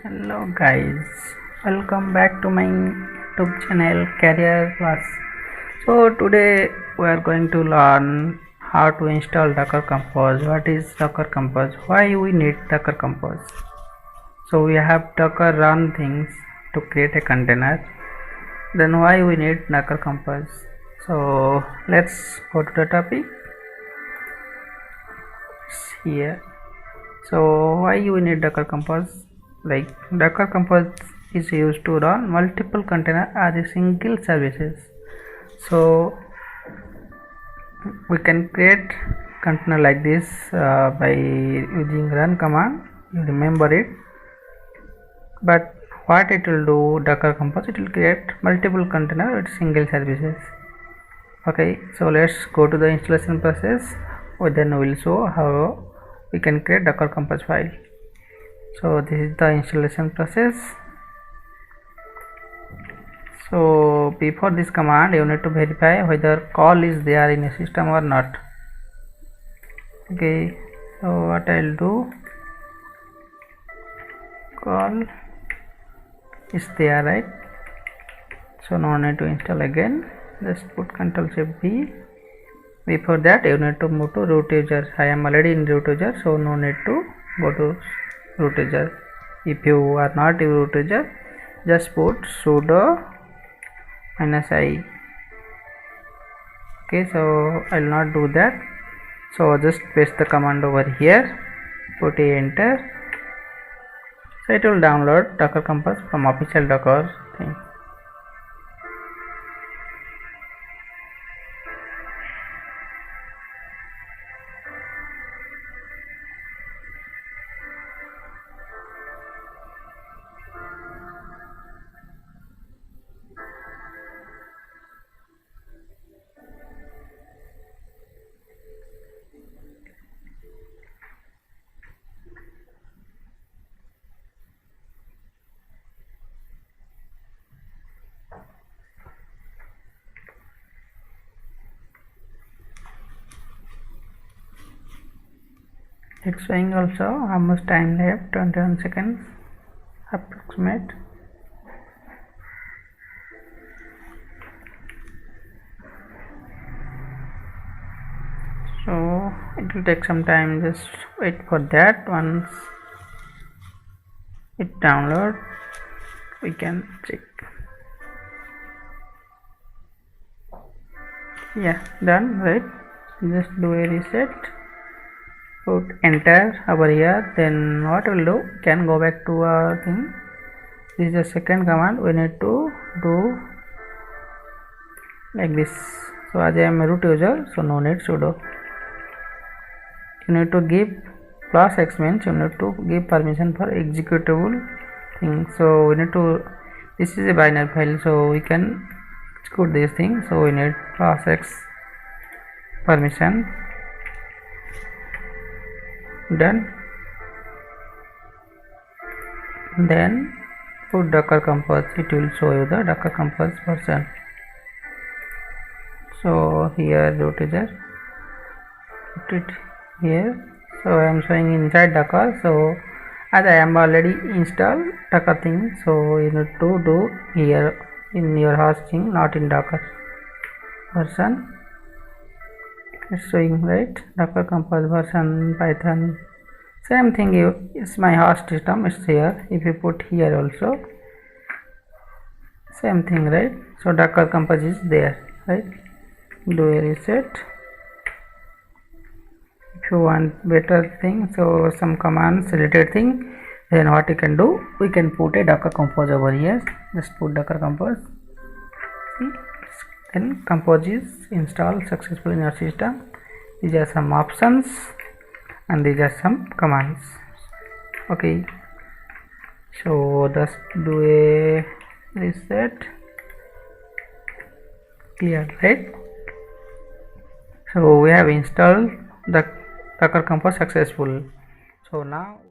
Hello guys, welcome back to my YouTube channel Career Plus. So today we are going to learn how to install Docker Compose. What is Docker Compose? Why we need Docker Compose? So we have Docker run things to create a container. Then why we need Docker Compose? So let's go to the topic here. So why you need Docker Compose? Like Docker Compose is used to run multiple containers as a single services. So we can create container like this by using run command. You remember it. But what it will do, Docker Compose, it will create multiple container with single services. Okay, so let's go to the installation process. Then we will show how we can create Docker Compose file. So this is the installation process. So before this command you need to verify whether call is there in a system or not. Okay, so what I will do, call is there, right? So no need to install again, just put Ctrl+C+V. Before that you need to move to root user. I am already in root user, so no need to go to root user. If you are not a root user, just put sudo -i. Okay, so I will not do that. So just paste the command over here, put a enter. So it will download Docker Compose from official Docker thing. It's showing also how much time left, 21 seconds approximate. So it will take some time, just wait for that. Once it download we can check. Yeah, done, right? Just do a reset, put enter over here. Then what we'll do, can go back to our thing. This is the second command we need to do like this. So as I am a root user, so no need sudo. You need to give +x means you need to give permission for executable thing. So we need to, this is a binary file, so we can execute this thing. So we need +x permission. Done. Then put Docker Compose, it will show you the Docker Compose version. So here root user, put it here. So I am showing inside Docker. So as I am already installed Docker thing, so you need to do here in your hosting, not in Docker version. It's showing, right? Docker Compose version Python, same thing. It's my host system, it's here. If you put here also same thing, right? So Docker Compose is there, right? Do a reset. If you want better thing, so some commands related thing, then what you can do, we can put a Docker Compose over here. Just put Docker Compose. See, then Compose is installed successfully in your system. These are some options and these are some commands. Okay, so just do a reset. Clear, right? So we have installed the Docker Compose successful. So now